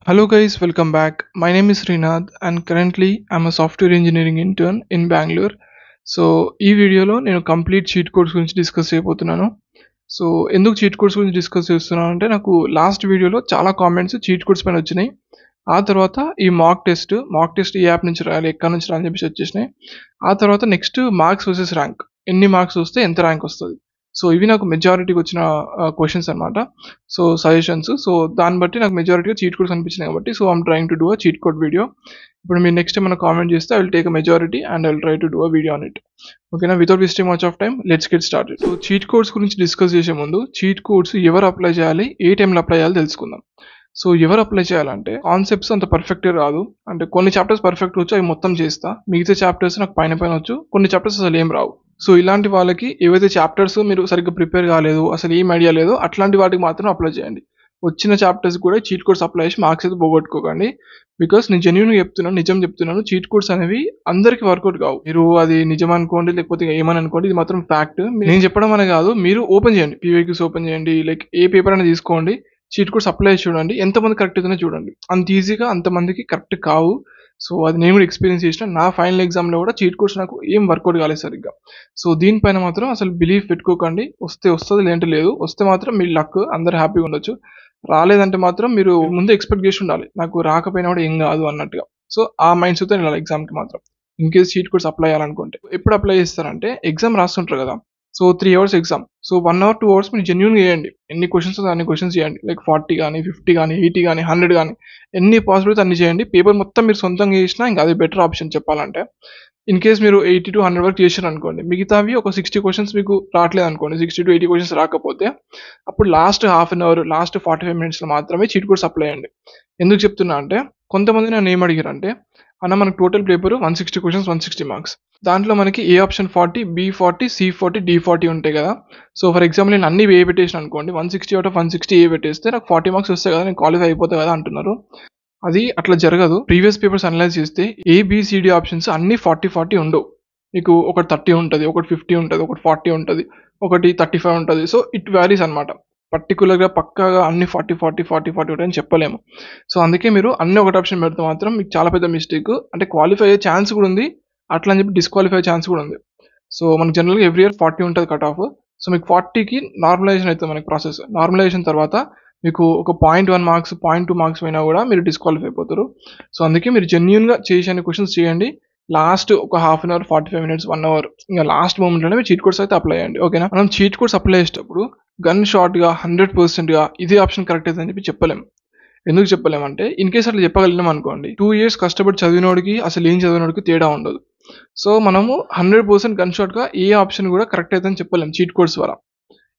Hello guys, welcome back. My name is Srinath and currently I'm a software engineering intern in Bangalore. So ఈ వీడియోలో నేను complete cheat codes గురించి discuss చేయబోతున్నాను. So ఎందుకు cheat codes గురించి discuss చేస్తున్నాను అంటే నాకు లాస్ట్ వీడియోలో చాలా కామెంట్స్ చీట్ కోడ్స్ పైన వచ్చినాయి. ఆ తర్వాత ఈ మాక్ టెస్ట్ ఈ యాప్ నుంచి రాయాలి, ఎక్కడి నుంచి రాయాలని చెప్పేసి వచ్చేసినాయి. ఆ తర్వాత నెక్స్ట్ మార్క్స్ వర్సెస్ ర్యాంక్, ఎన్ని మార్క్స్ వస్తే ఎంత ర్యాంక్ వస్తుంది. సో ఇవి నాకు మెజారిటీకి వచ్చిన క్వశ్చన్స్ అనమాట. So suggestions. సో దాన్ని బట్టి నాకు మెజారిటీగా చీట్ కోడ్స్ అనిపించినాయి కాబట్టి so I'm trying to do a cheat code video. ఇప్పుడు మీరు నెక్స్ట్ ఏమైనా కామెంట్ చేస్తే I will take a majority and I will try to do a video on it. ఓకేనా, without wasting much of time let's get started. So cheat codes గురించి discuss చేసే ముందు cheat codes ఎవరు apply చేయాలి, ఏ టైంలో apply చేయాలి తెలుసుకుందాం. So ఎవరు అప్లై చేయాలంటే కాన్సెప్ట్స్ అంత పర్ఫెక్ట్గా రాదు, అంటే కొన్ని చాప్టర్స్ పర్ఫెక్ట్ వచ్చు, అవి మొత్తం చేస్తా. మిగతా చాప్టర్స్ నాకు పైన వచ్చు, కొన్ని చాప్టర్స్ అసలు ఏం రావు. సో ఇలాంటి వాళ్ళకి ఏవైతే చాప్టర్స్ మీరు సరిగ్గా ప్రిపేర్ కాలేదు, అసలు ఏం ఐడియా లేదో అట్లాంటి వాటికి మాత్రం అప్లై చేయండి. వచ్చిన చాప్టర్స్ కూడా చీట్ కోడ్స్ అప్లై చేసి మార్క్స్ అయితే పోగొట్టుకోకండి. బికాస్ నేను జెన్యూన్గా చెప్తున్నాను, నిజం చెప్తున్నాను, చీట్ కోడ్స్ అనేవి అందరికీ వర్కౌట్ కావు. మీరు అది నిజం అనుకోండి లేకపోతే ఏమని అనుకోండి, ఇది మాత్రం ఫ్యాక్ట్. నేను చెప్పడం అనే కాదు, మీరు ఓపెన్ చేయండి, పీవైక్యూస్ ఓపెన్ చేయండి, లైక్ ఏ పేపర్ అయినా తీసుకోండి, చీట్ కోడ్స్ అప్లై చేసి చూడండి, ఎంతమంది కరెక్ట్ అవుతుందో చూడండి. అంత ఈజీగా అంతమందికి కరెక్ట్ కావు. సో అది నేను కూడా ఎక్స్పీరియన్స్ చేసిన. నా ఫైనల్ ఎగ్జామ్లో కూడా చీట్ కోడ్స్ నాకు ఏం వర్కౌట్ కాలేదు సరిగ్గా. సో దీనిపైన మాత్రం అసలు బిలీఫ్ పెట్టుకోకండి. వస్తే వస్తుంది, లేదంటే లేదు. వస్తే మాత్రం మీ లక్, అందరు హ్యాపీగా ఉండొచ్చు. రాలేదంటే మాత్రం మీరు ముందే ఎక్స్పెక్ట్ చేసి ఉండాలి, నాకు రాకపోయినా కూడా ఏం కాదు అన్నట్టుగా. సో ఆ మైండ్ సెట్తో వెళ్ళాలి ఎగ్జామ్కి మాత్రం. In case cheat codes apply చేయాలనుకుంటే ఎప్పుడు అప్లై చేస్తారంటే ఎగ్జామ్ రాస్తుంటారు కదా, so 3 hours exam. So 1 hour 2 hours మీరు జెన్యూన్గా చేయండి. ఎన్ని క్వశ్చన్స్ అన్ని క్వశ్చన్స్ చేయండి, లైక్ 40 కానీ 50 కానీ 80 కానీ 100 కానీ ఎన్ని పాసిబిలిటీస్ అన్ని చేయండి. పేపర్ మొత్తం మీరు సొంతంగా చేసినా ఇంకా అది బెటర్ ఆప్షన్ చెప్పాలంటే. ఇన్ కేస్ మీరు 80 to 100 వరకు చేశారు అనుకోండి, మిగతావి ఒక 60 క్వశ్చన్స్ మీకు రావట్లేదు అనుకోండి, 60 to 80 క్వశ్చన్స్ రాకపోతే అప్పుడు last half an hour, last 45 minutesలో మాత్రమే చీట్ కోడ్స్ అప్లై చేయండి. ఎందుకు చెప్తున్నా అంటే కొంతమంది నన్ను ఏం అడిగారు అంటే, అన్న మనకు టోటల్ పేపర్ 160 క్వశ్చన్స్, 160 మార్క్స్. దాంట్లో మనకి ఏ ఆప్షన్ 40, B40, C40, D40 ఉంటాయి కదా. సో ఫర్ ఎగ్జాంపుల్ నేను అన్ని ఏ పెట్టేసిన అనుకోండి, 160 out of 160 ఏ పెట్టేస్తే నాకు 40 మార్క్స్ వస్తాయి కదా, నేను క్వాలిఫై అయిపోతా కదా అంటున్నారు. అది అట్లా జరగదు. ప్రీవియస్ పేపర్స్ అనలైజ్ చేస్తే ABCD ఆప్షన్స్ అన్ని 40 ఉండవు. మీకు ఒకటి 30 ఉంటుంది, ఒకటి 50 ఉంటుంది, ఒకటి 40 ఉంటుంది, ఒకటి 35 ఉంటుంది. సో ఇట్ వ్యారీస్ అనమాట. పర్టికులర్గా పక్కాగా అన్ని 40 ఉంటాయని చెప్పలేము. సో అందుకే మీరు అన్ని ఒకటి ఆప్షన్ పెడితే మాత్రం మీకు చాలా పెద్ద మిస్టేక్. అంటే క్వాలిఫై అయ్యే ఛాన్స్ కూడా ఉంది, అట్లా అని చెప్పి డిస్క్వాలిఫై అయ్యే ఛాన్స్ కూడా ఉంది. సో మనకు జనరల్గా ఎవ్రీ ఇయర్ 40 ఉంటుంది కట్ ఆఫ్. సో మీకు 40కి నార్మలైజేషన్ అవుతుంది మనకి ప్రాసెస్. నార్మలైజేషన్ తర్వాత మీకు ఒక 0.1 మార్క్స్, 0.2 మార్క్స్ అయినా కూడా మీరు డిస్క్వాలిఫై అయిపోతారు. సో అందుకే మీరు జెన్యూన్గా చేసే క్వశ్చన్స్ చేయండి. లాస్ట్ ఒక half an hour, 45 minutes, 1 hour ఇంకా లాస్ట్ మూమెంట్లోనే మీరు చీట్ కోడ్స్ అయితే అప్లై చేయండి. ఓకేనా, మనం చీట్ కోడ్స్ అప్లై చేసేటప్పుడు గన్ షాట్గా 100%గా ఇదే ఆప్షన్ కరెక్ట్ అవుతుందని చెప్పి చెప్పలేము. ఎందుకు చెప్పలేమంటే ఇన్ కేస్ అట్లా చెప్పగలిగినాం అనుకోండి, 2 years కష్టపడి చదివినోడికి అసలు ఏం చదివినోడికి తేడా ఉండదు. సో మనము 100% గన్ షాట్గా ఏ ఆప్షన్ కూడా కరెక్ట్ అవుతుందని చెప్పలేము చీట్ కోడ్స్ ద్వారా.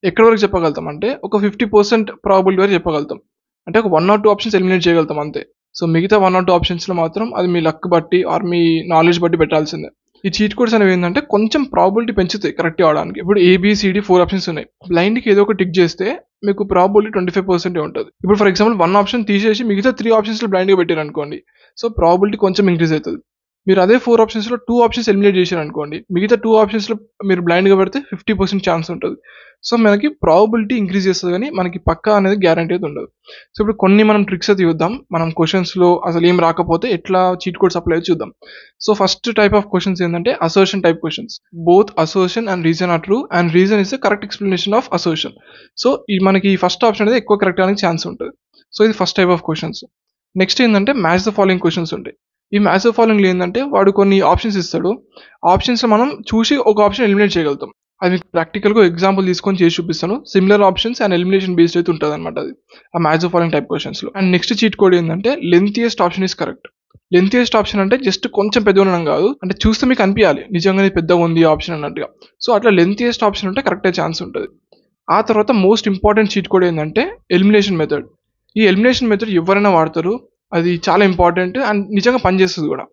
ఎక్కడి వరకు చెప్పగలుగుతాం అంటే ఒక 50% ప్రాబిలిటీ వరకు చెప్పగలుగుతాం. అంటే ఒక 1 or 2 ఆప్షన్స్ ఎలిమినేట్ చేయగలుగుతాం అంతే. సో మిగతా 1 or 2 ఆప్షన్స్లో మాత్రం అది మీ లక్ బట్టి ఆర్ మీ నాలెడ్జ్ బట్టి పెట్టాల్సిందే. ఈ చీట్ కోడ్స్ అనేవి ఏంటంటే కొంచెం ప్రాబిలిటీ పెంచుతాయి కరెక్ట్ అవడానికి. ఇప్పుడు ABCD 4 ఆప్షన్స్ ఉన్నాయి, బ్లైండ్కి ఏదో ఒక టిక్ చేస్తే మీకు ప్రాబిలిటీ 25% ఉంటుంది. ఇప్పుడు ఫర్ ఎగ్జాంపుల్ 1 ఆప్షన్ తీసేసి మిగతా 3 ఆప్షన్స్లో బ్లైండ్గా పెట్టారు అనుకోండి, సో ప్రాబిలిటీ కొంచెం ఇంక్రీజ్ అవుతుంది. మీరు అదే 4 ఆప్షన్స్లో 2 ఆప్షన్స్ ఎలిమినేట్ చేశారు అనుకోండి, మిగతా 2 ఆప్షన్స్లో మీరు బ్లైండ్గా పెడితే 50% ఛాన్స్ ఉంటుంది. సో మనకి ప్రాబిలిటీ ఇంక్రీజ్ చేస్తుంది కానీ మనకి పక్కా అనేది గ్యారంటీ అయితే ఉండదు. సో ఇప్పుడు కొన్ని మనం ట్రిక్స్ అయితే చూద్దాం. మనం క్వశ్చన్స్లో అసలు ఏం రాకపోతే ఎట్లా చీట్ కోడ్స్ అప్లై చూద్దాం. So first type of questions ఏంటంటే assertion type questions. Both assertion and reason are true and reason is the correct explanation of assertion. So ఈ మనకి ఫస్ట్ ఆప్షన్ అనేది ఎక్కువ కరెక్ట్ అవడానికి ఛాన్స్ ఉంటుంది. సో ఇది first type of questions. Next ఏంటంటే match the following questions ఉంటాయి. ఈ మ్యాచ్ ద ఫాలోయింగ్లో ఏంటంటే వాడు కొన్ని ఆప్షన్స్ ఇస్తాడు, ఆప్షన్స్లో మనం చూసి ఒక ఆప్షన్ ఎలిమినేట్ చేయగలుగుతాం. అది మీకు ప్రాక్టికల్గా ఎగ్జాంపుల్ తీసుకొని చేసి చూపిస్తాను. Similar options and elimination based అయితే ఉంటుంది అనమాట అది ఆ మ్యాచ్ ద ఫాలోయింగ్ టైప్ క్వశ్చన్స్లో. అండ్ నెక్స్ట్ చీట్ కోడ్ ఏంటంటే lengthiest option is correct. Lengthiest option అంటే జస్ట్ కొంచెం పెద్దగా ఉండడం కాదు, అంటే చూస్తే మీకు అనిపించాలి నిజంగానే పెద్దగా ఉంది ఆప్షన్ అన్నట్టుగా. సో అట్లా లెంతియెస్ట్ ఆప్షన్ ఉంటే కరెక్ట్ అయ్యే ఛాన్స్ ఉంటుంది. ఆ తర్వాత మోస్ట్ ఇంపార్టెంట్ చీట్ కోడ్ ఏంటంటే ఎలిమినేషన్ మెథడ్. ఈ ఎలిమినేషన్ మెథడ్ ఎవరైనా వాడతారు, అది చాలా ఇంపార్టెంట్ అండ్ నిజంగా పనిచేస్తుంది కూడా.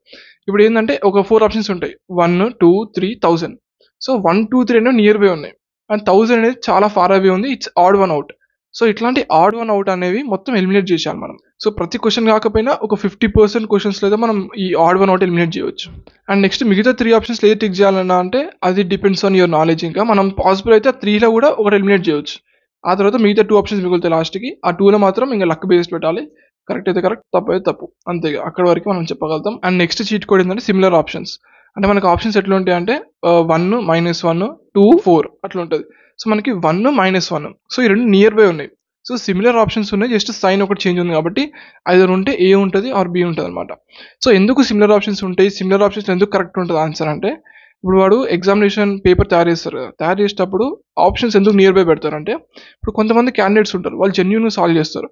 ఇప్పుడు ఏంటంటే ఒక 4 ఆప్షన్స్ ఉంటాయి, 1, 2, 3, 1000. సో 1, 2, 3 అనేవి నియర్ బై ఉన్నాయి అండ్ 1000 అనేది చాలా ఫార్ అవే ఉంది, it's odd one out. So ఇట్లాంటి ఆడ్ వన్ అవుట్ అనేవి మొత్తం ఎలిమినేట్ చేయాలి మనం. సో ప్రతి క్వశ్చన్ కాకపోయినా ఒక 50% క్వశ్చన్స్లో అయితే మనం ఈ ఆడ్ వన్ అవుట్ ఎలిమినేట్ చేయవచ్చు. అండ్ నెక్స్ట్ మిగతా 3 ఆప్షన్స్ ఏది టిక్ చేయాలన్నా అంటే అది డిపెండ్స్ ఆన్ యువర్ నాలెడ్జ్. ఇంకా మనం పాసిబుల్ అయితే ఆ 3లో కూడా ఒకటి ఎలిమినేట్ చేయవచ్చు. ఆ తర్వాత మిగతా 2 ఆప్షన్స్ మిగులుతాయి లాస్ట్కి. ఆ 2లో మాత్రం ఇంకా లక్ బేస్డ్ పెట్టాలి. కరెక్ట్ అయితే కరెక్ట్, తప్పు అయితే తప్పు, అంతే. అక్కడ వరకు మనం చెప్పగలుగుతాం. అండ్ నెక్స్ట్ చీట్ కోడ్ ఏంటంటే సిమిలర్ ఆప్షన్స్. అంటే మనకు ఆప్షన్స్ ఎట్లా ఉంటాయి అంటే 1 -1 2 4 అట్లా ఉంటుంది. సో మనకి 1 -1, సో ఈ రెండు నియర్ బై ఉన్నాయి. సో సిమిలర్ ఆప్షన్స్ ఉన్నాయి, జస్ట్ సైన్ ఒకటి చేంజ్ ఉంది కాబట్టి ఐదర్ ఉంటే ఏ ఉంటుంది ఆర్ బి ఉంటుంది అనమాట. సో ఎందుకు సిమిలర్ ఆప్షన్స్ ఉంటాయి, సిమిలర్ ఆప్షన్స్ ఎందుకు కరెక్ట్ ఉంటుంది ఆన్సర్ అంటే, ఇప్పుడు వాడు ఎగ్జామినేషన్ పేపర్ తయారు చేస్తారు కదా, తయారు చేసేటప్పుడు ఆప్షన్స్ ఎందుకు నియర్ బై పెడతారు అంటే, ఇప్పుడు కొంతమంది క్యాండిడేట్స్ ఉంటారు, వాళ్ళు జెన్యూన్గా సాల్వ్ చేస్తారు.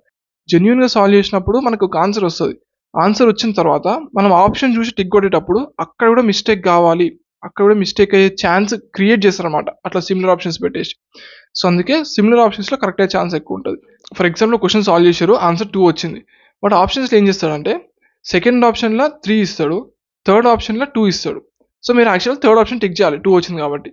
జెన్యూన్గా సాల్వ్ చేసినప్పుడు మనకు ఒక ఆన్సర్ వస్తుంది. ఆన్సర్ వచ్చిన తర్వాత మనం ఆప్షన్ చూసి టిక్ కొట్టేటప్పుడు అక్కడ కూడా మిస్టేక్ కావాలి, అక్కడ కూడా మిస్టేక్ అయ్యే ఛాన్స్ క్రియేట్ చేస్తారనమాట, అట్లా సిమిలర్ ఆప్షన్స్ పెట్టేసి. సో అందుకే సిమిలర్ ఆప్షన్స్లో కరెక్ట్ అయ్యే ఛాన్స్ ఎక్కువ ఉంటుంది. ఫర్ ఎగ్జాంపుల్ క్వశ్చన్ సాల్వ్ చేశారు, ఆన్సర్ 2 వచ్చింది, బట్ ఆప్షన్స్లో ఏం చేస్తాడంటే సెకండ్ ఆప్షన్లో 3 ఇస్తాడు, థర్డ్ ఆప్షన్లో 2 ఇస్తాడు. సో మీరు యాక్చువల్ థర్డ్ ఆప్షన్ టిక్ చేయాలి 2 వచ్చింది కాబట్టి.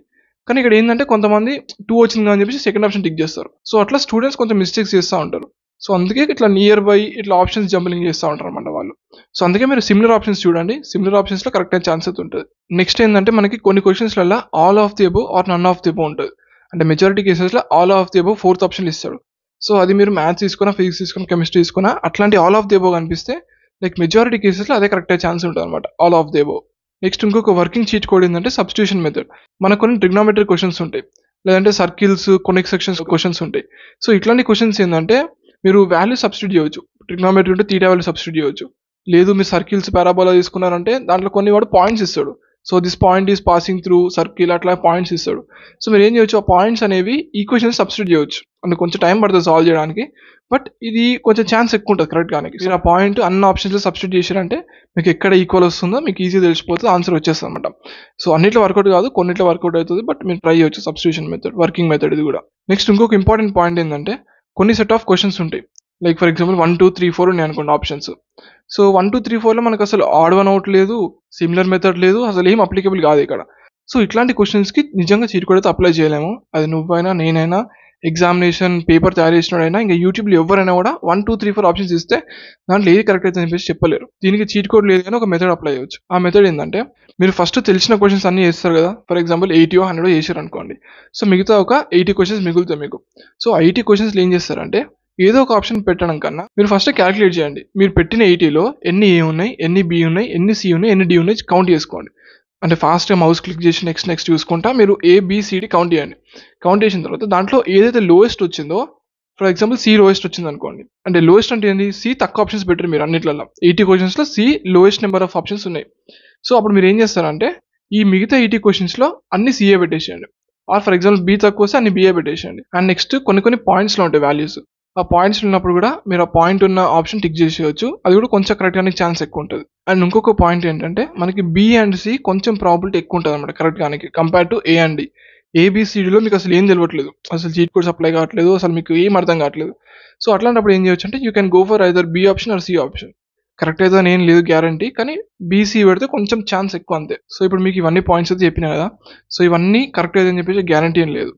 కానీ ఇక్కడ ఏంటంటే కొంతమంది 2 వచ్చింది అని చెప్పేసి సెకండ్ ఆప్షన్ టిక్ చేస్తారు. సో అట్లా స్టూడెంట్స్ కొంచెం మిస్టేక్స్ చేస్తూ ఉంటారు. సో అందుకే ఇట్లా నియర్ బై ఇట్లా ఆప్షన్స్ జంబలింగ్ చేస్తూ ఉంటారు అన్నమాట వాళ్ళు. సో అందుకే మీరు సిమిలర్ ఆప్షన్స్ చూడండి, సిమిలర్ ఆప్షన్స్లో కరెక్ట్ అయిన ఛాన్స్ అయితే ఉంటుంది. నెక్స్ట్ ఏంటంటే మనకి కొన్ని క్వశ్చన్స్లలో all of the above or none of the above ఉంటుంది. అంటే మెజారిటీ కేసెస్లో all of the above fourth option ఇస్తాడు. సో అది మీరు మ్యాథ్స్ తీసుకున్నా, ఫిజిక్స్ తీసుకున్నా, కెమిస్ట్రీ తీసుకున్నా అట్లాంటి ఆల్ ఆఫ్ ది అబోవ్ కనిపిస్తే లైక్ మెజారిటీ కేసెస్లో అదే కరెక్ట్ అయ్యే ఛాన్స్ ఉంటుంది అనమాట, all of the above. Next ఇంకొక వర్కింగ్ చీట్ కోడ్ ఏంటంటే సబ్స్టిట్యూషన్ మెథడ్. మనకు కొన్ని ట్రిగ్నోమెట్రిక్ క్వశ్చన్స్ ఉంటాయి, లేదంటే సర్కిల్స్ కొనిక్ సెక్షన్స్ క్వశ్చన్స్ ఉంటాయి. సో ఇట్లాంటి క్వశ్చన్స్ ఏంటంటే మీరు వాల్యూ సబ్స్టిట్యూట్ చేయవచ్చు. ట్రిగ్నోమెట్రీ ఉంటే తీటా వాల్యూ సబ్స్టిట్యూట్ చేయవచ్చు. లేదు మీరు సర్కిల్స్ పారాబోలా తీసుకున్నారంటే దాంట్లో కొన్ని వాడు పాయింట్స్ ఇస్తాడు. So this point is passing through circle, అట్లా పాయింట్స్ ఇస్తాడు. సో మీరు ఏం చేయొచ్చు, ఆ పాయింట్స్ అనేవి ఈక్వేషన్స్ సబ్స్టిట్యూట్ చేయవచ్చు. అంటే కొంచెం టైం పడుతుంది సాల్వ్ చేయడానికి, బట్ ఇది కొంచెం ఛాన్స్ ఎక్కువ ఉంటుంది కరెక్ట్ కానీ. మీరు ఆ పాయింట్ అన్ని ఆప్షన్స్లో సబ్స్టిట్యూట్ చేశారంటే మీకు ఎక్కడ ఈక్వల్ వస్తుందో మీకు ఈజీ తెలిసిపోతుంది, ఆన్సర్ వచ్చేస్తుంది అనమాట. సో అన్నిట్లో వర్కౌట్ కాదు, కొన్నిట్లో వర్కౌట్ అవుతుంది, బట్ మీరు ట్రై చేయొచ్చు సబ్స్టిట్యూషన్ మెథడ్, వర్కింగ్ మెథడ్ ఇది కూడా. నెక్స్ట్ ఇంకొక ఇంపార్టెంట్ పాయింట్ ఏంటంటే కొన్ని సెట్ ఆఫ్ క్వశ్చన్స్ ఉంటాయి. లైక్ ఫర్ ఎగ్జాంపుల్ 1 2 3 4 ఉన్నాయి అనుకోండి ఆప్షన్స్. సో 1 2 3 4లో మనకు అసలు ఆడ్ వన్ అవుట్ లేదు, సిమిలర్ మెథడ్ లేదు, అసలు ఏం అప్లికేబుల్ కాదు ఇక్కడ. సో ఇట్లాంటి క్వశ్చన్స్కి నిజంగా చీట్ కోడ్ అయితే అప్లై చేయలేము. అది నువ్వైనా, నేనైనా, ఎగ్జామినేషన్ పేపర్ తయారు చేసినోడైనా, ఇంకా యూట్యూబ్లో ఎవరైనా కూడా 1 2 3 4 ఆప్షన్స్ ఇస్తే దాంట్లో ఏది కరెక్ట్ అయితే అని చెప్పేసి చెప్పలేరు. దీనికి చీట్ కోడ్ లేదు కానీ ఒక మెథడ్ అప్లై చేయవచ్చు. ఆ మెథడ్ ఏంటంటే మీరు ఫస్ట్ తెలిసిన క్వశ్చన్స్ అన్ని చేస్తారు కదా, ఫర్ ఎగ్జాంపుల్ 80 100 చేశారు అనుకోండి. సో మిగతా ఒక 80 క్వశ్చన్స్ మిగులుతాయి మీకు. సో 80 క్వశ్చన్స్లో ఏం చేస్తారంటే ఏదో ఒక ఆప్షన్ పెట్టడం కన్నా మీరు ఫస్ట్ క్యాలిక్యులేట్ చేయండి. మీరు పెట్టిన 80లో ఎన్ని ఏ ఉన్నాయి, ఎన్ని బి ఉన్నాయి, ఎన్ని సి ఉన్నాయి, ఎన్ని డి ఉన్నాయి కౌంట్ చేసుకోండి. అంటే ఫాస్ట్గా మౌస్ క్లిక్ చేసి నెక్స్ట్ నెక్స్ట్ చూసుకుంటా మీరు ఏబిసిడి కౌంట్ చేయండి. కౌంట్ చేసిన తర్వాత దాంట్లో ఏదైతే లోయెస్ట్ వచ్చిందో, ఫర్ ఎగ్జాంపుల్ సి లోయెస్ట్ వచ్చింది అనుకోండి. అంటే లోయెస్ట్ అంటే ఏంటి, సి తక్కువ ఆప్షన్స్ పెట్టారు మీరు అన్నిట్లలో. 80 క్వశ్చన్స్లో C lowest number of options ఉన్నాయి. సో అప్పుడు మీరు ఏం చేస్తారంటే ఈ మిగతా 80 క్వశ్చన్స్లో అన్ని సిఏ పెట్టేసేయండి. ఆర్ ఫర్ ఎగ్జాంపుల్ బి తక్కువ వస్తే అన్ని బిఏ పెట్టేసేయండి. అండ్ నెక్స్ట్ కొన్ని పాయింట్స్లో ఉంటాయి వాల్యూస్. ఆ పాయింట్స్ ఉన్నప్పుడు కూడా మీరు ఆ పాయింట్ ఉన్న ఆప్షన్ టిక్ చేసేయచ్చు. అది కూడా కొంచెం కరెక్ట్ కానీ ఛాన్స్ ఎక్కువ ఉంటుంది. అండ్ ఇంకొక పాయింట్ ఏంటంటే మనకి బి అండ్ సి కొంచెం ప్రాబిలిటీ ఎక్కువ ఉంటుంది అనమాట కరెక్ట్ కానీ compare to A and D. ఏబిసిడిలో మీకు అసలు ఏం తెలియట్లేదు, అసలు చీట్ కోడ్స్ అప్లై కావట్లేదు, అసలు మీకు ఏం అర్థం కావట్లేదు. సో అట్లాంటప్పుడు ఏం చేయొచ్చు అంటే you can go for either B option or C option. Correct అయితే అని ఏం లేదు గ్యారంటీ, కానీ బీసీ పెడితే కొంచెం ఛాన్స్ ఎక్కువ అంతే. సో ఇప్పుడు మీకు ఇవన్నీ పాయింట్స్ అయితే చెప్పినా కదా, సో ఇవన్నీ కరెక్ట్ అయితే అని చెప్పేసి గ్యారంటీ ఏం లేదు.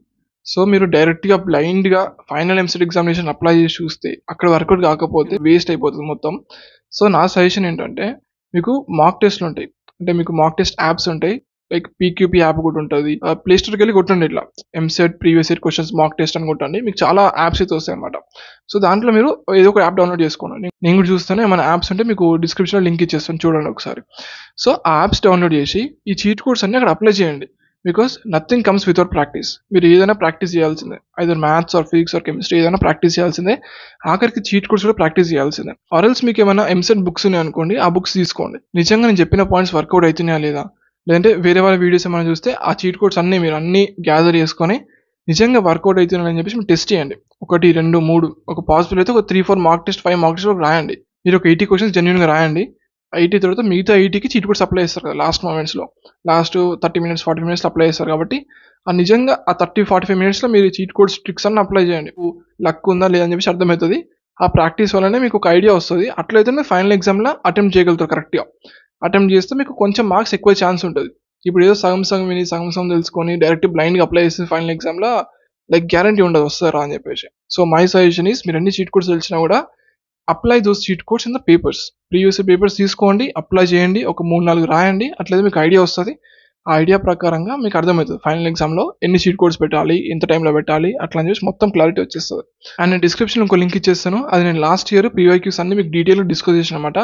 సో మీరు డైరెక్ట్గా బ్లైండ్గా ఫైనల్ ఎంసెట్ ఎగ్జామినేషన్ అప్లై చేసి చూస్తే అక్కడ వర్కౌట్ కాకపోతే వేస్ట్ అయిపోతుంది మొత్తం. సో నా సజెషన్ ఏంటంటే మీకు మాక్ టెస్ట్లు ఉంటాయి, అంటే మీకు మాక్ టెస్ట్ యాప్స్ ఉంటాయి. లైక్ పీక్యూపీ యాప్ కూడా ఉంటుంది. ప్లే స్టోర్కి వెళ్ళి కొట్టండి, ఇట్లా EAMCET previous year questions mock test అని కొట్టండి, మీకు చాలా యాప్స్ అయితే వస్తాయి అనమాట. సో దాంట్లో మీరు ఏదో ఒక యాప్ డౌన్లోడ్ చేసుకోండి. నేను కూడా చూస్తాను, ఏమైనా యాప్స్ ఉంటే మీకు డిస్క్రిప్షన్లో లింక్ ఇచ్చేస్తాను, చూడండి ఒకసారి. సో ఆ యాప్స్ డౌన్లోడ్ చేసి ఈ చీట్ కోడ్స్ అన్ని అక్కడ అప్లై చేయండి. Because nothing comes without practice. మీరు ఏదైనా ప్రాక్టీస్ చేయాల్సిందే, either maths or physics or chemistry ఏదైనా ప్రాక్టీస్ చేయాల్సిందే. ఆఖరికి చీట్ కోడ్స్ కూడా ప్రాక్టీస్ చేయాల్సిందే. ఆర్ఎల్స్ మీకు ఏమైనా ఎంసెట్ బుక్స్ ఉన్నాయి అనుకోండి, ఆ బుక్స్ తీసుకోండి. నిజంగా నేను చెప్పిన పాయింట్స్ వర్కౌట్ అవుతున్నాయా లేదా, లేదంటే వేరే వాళ్ళ వీడియోస్ ఏమైనా చూస్తే ఆ చీట్ కోడ్స్ అన్నీ మీరు అన్ని గ్యాదర్ చేసుకొని నిజంగా వర్కౌట్ అవుతున్నాయని చెప్పేసి మీరు టెస్ట్ చేయండి. 1 2 3 ఒక పాసిబుల్ అయితే ఒక 3 4 మార్క్ టెస్ట్ 5 మార్క్ టెస్ట్ రాయండి. మీరు ఒక 80 క్వశ్చన్స్ జెన్యూన్గా రాయండి. 80 తర్వాత మిగతా 80కి చీట్ కోడ్స్ అప్లై చేస్తారు కదా లాస్ట్ మూమెంట్స్లో, లాస్ట్ 30 minutes 40 minutes అప్లై చేస్తారు. కాబట్టి ఆ నిజంగా ఆ 30-45 minutesలో మీరు చీట్ కోడ్స్ ట్రిక్స్ అన్ని అప్లై చేయండి. లక్ ఉందా లేదని చెప్పేసి అర్థమవుతుంది. ఆ ప్రాక్టీస్ వల్లనే మీకు ఒక ఐడియా వస్తుంది. అట్లయితే మీరు ఫైనల్ ఎగ్జామ్లో అటెంప్ట్ చేయగలుగుతారు. కరెక్ట్గా అటెంప్ట్ చేస్తే మీకు కొంచెం మార్క్స్ ఎక్కువ ఛాన్స్ ఉంటుంది. ఇప్పుడు ఏదో సగం సగం విని సగం సగం తెలుసుకొని డైరెక్ట్ బ్లైండ్గా అప్లై చేస్తే ఫైనల్ ఎగ్జామ్లో లైక్ గ్యారంటీ ఉండదు వస్తారా అని చెప్పేసి. సో మై సజెషన్ ఈస్ మీరు అన్ని చీట్ కోడ్స్ తెలిసినా కూడా apply those cheat codes in the papers. Previous papers తీసుకోండి, అప్లై చేయండి, ఒక 3-4 రాయండి, అట్లయితే మీకు ఐడియా వస్తుంది. ఆ ఐడియా ప్రకారంగా మీకు అర్థమవుతుంది ఫైనల్ ఎగ్జామ్లో ఎన్ని షీట్ కోడ్స్ పెట్టాలి, ఎంత టైంలో పెట్టాలి, అట్లా అని చెప్పి మొత్తం క్లారిటీ వచ్చేస్తుంది. అండ్ నేను డిస్క్రిప్షన్లో ఒక లింక్ ఇచ్చేస్తాను. అది నేను లాస్ట్ ఇయర్ PYQs అన్ని మీకు డీటెయిల్గా డిస్కస్ చేసిన అనమాట.